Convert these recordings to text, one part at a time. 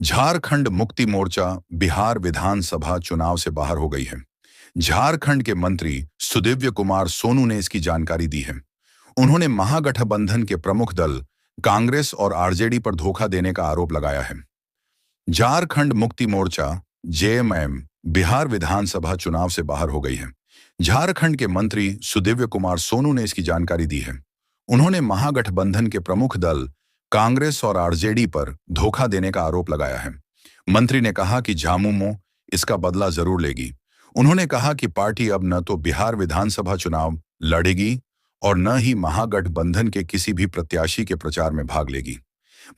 झारखंड मुक्ति मोर्चा बिहार विधानसभा चुनाव से बाहर हो गई है। झारखंड के मंत्री सुदिव्य कुमार सोनू ने इसकी जानकारी दी है। उन्होंने महागठबंधन के प्रमुख दल कांग्रेस और आरजेडी पर धोखा देने का आरोप लगाया है। झारखंड मुक्ति मोर्चा जेएमएम बिहार विधानसभा चुनाव से बाहर हो गई है। झारखंड के मंत्री सुदिव्य कुमार सोनू ने इसकी जानकारी दी है। उन्होंने महागठबंधन के प्रमुख दल कांग्रेस और आरजेडी पर धोखा देने का आरोप लगाया है। मंत्री ने कहा कि झामुमो इसका बदला जरूर लेगी। उन्होंने कहा कि पार्टी अब न तो बिहार विधानसभा चुनाव लड़ेगी और न ही महागठबंधन के किसी भी प्रत्याशी के प्रचार में भाग लेगी।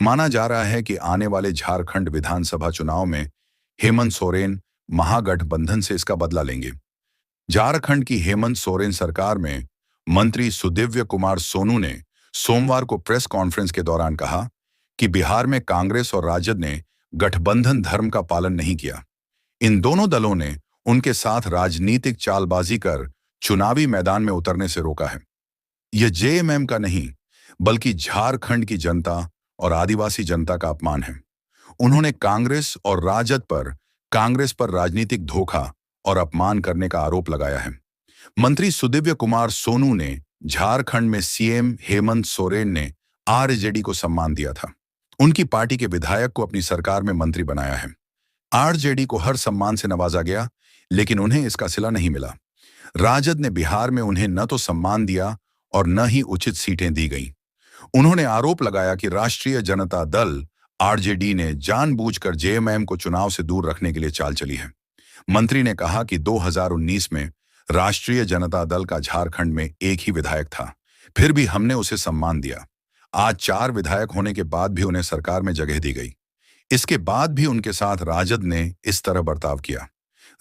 माना जा रहा है कि आने वाले झारखंड विधानसभा चुनाव में हेमंत सोरेन महागठबंधन से इसका बदला लेंगे। झारखंड की हेमंत सोरेन सरकार में मंत्री सुदिव्य कुमार सोनू ने सोमवार को प्रेस कॉन्फ्रेंस के दौरान कहा कि बिहार में कांग्रेस और राजद ने गठबंधन धर्म का पालन नहीं किया। इन दोनों दलों ने उनके साथ राजनीतिक चालबाजी कर चुनावी मैदान में उतरने से रोका है। यह जेएमएम का नहीं बल्कि झारखंड की जनता और आदिवासी जनता का अपमान है। उन्होंने कांग्रेस पर राजनीतिक धोखा और अपमान करने का आरोप लगाया है। मंत्री सुदिव्य कुमार सोनू ने झारखंड में सीएम हेमंत सोरेन ने आरजेडी को सम्मान दिया था। उनकी पार्टी के विधायक को अपनी सरकार में मंत्री बनाया है। आरजेडी को हर सम्मान से नवाजा गया, लेकिन उन्हें इसका सिला नहीं मिला। राजद ने बिहार में उन्हें न तो सम्मान दिया और न ही उचित सीटें दी गईं। उन्होंने आरोप लगाया कि राष्ट्रीय जनता दल आरजेडी ने जानबूझकर जेएमएम को चुनाव से दूर रखने के लिए चाल चली है। मंत्री ने कहा कि 2019 में राष्ट्रीय जनता दल का झारखंड में एक ही विधायक था, फिर भी हमने उसे सम्मान दिया। आज 4 विधायक होने के बाद भी उन्हें सरकार में जगह दी गई। इसके बाद भी उनके साथ राजद ने इस तरह बर्ताव किया।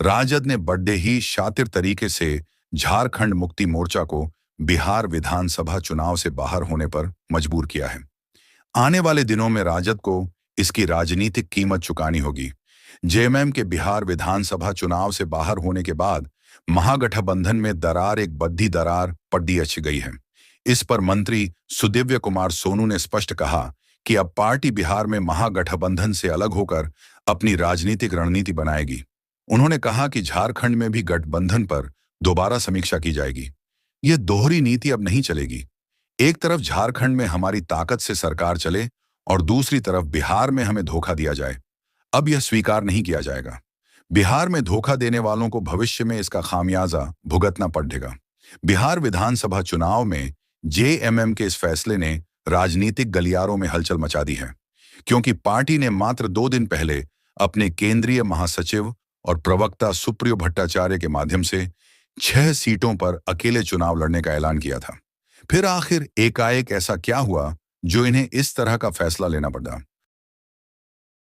राजद ने बड़े ही शातिर तरीके से झारखंड मुक्ति मोर्चा को बिहार विधानसभा चुनाव से बाहर होने पर मजबूर किया है। आने वाले दिनों में राजद को इसकी राजनीतिक कीमत चुकानी होगी। जेएमएम के बिहार विधानसभा चुनाव से बाहर होने के बाद महागठबंधन में एक बद्धी दरार पड़ अच्छी गई है। इस पर मंत्री सुदिव्य कुमार सोनू ने स्पष्ट कहा कि अब पार्टी बिहार में महागठबंधन से अलग होकर अपनी राजनीतिक रणनीति बनाएगी। उन्होंने कहा कि झारखंड में भी गठबंधन पर दोबारा समीक्षा की जाएगी। यह दोहरी नीति अब नहीं चलेगी। एक तरफ झारखंड में हमारी ताकत से सरकार चले और दूसरी तरफ बिहार में हमें धोखा दिया जाए। अब यह स्वीकार नहीं किया जाएगा। बिहार में धोखा देने वालों को भविष्य में इसका खामियाजा भुगतना पड़ेगा। बिहार विधानसभा चुनाव में जेएमएम के इस फैसले ने राजनीतिक गलियारों में हलचल मचा दी है, क्योंकि पार्टी ने मात्र 2 दिन पहले अपने केंद्रीय महासचिव और प्रवक्ता सुप्रियो भट्टाचार्य के माध्यम से 6 सीटों पर अकेले चुनाव लड़ने का ऐलान किया था। फिर आखिर एकाएक ऐसा क्या हुआ जो इन्हें इस तरह का फैसला लेना पड़ा?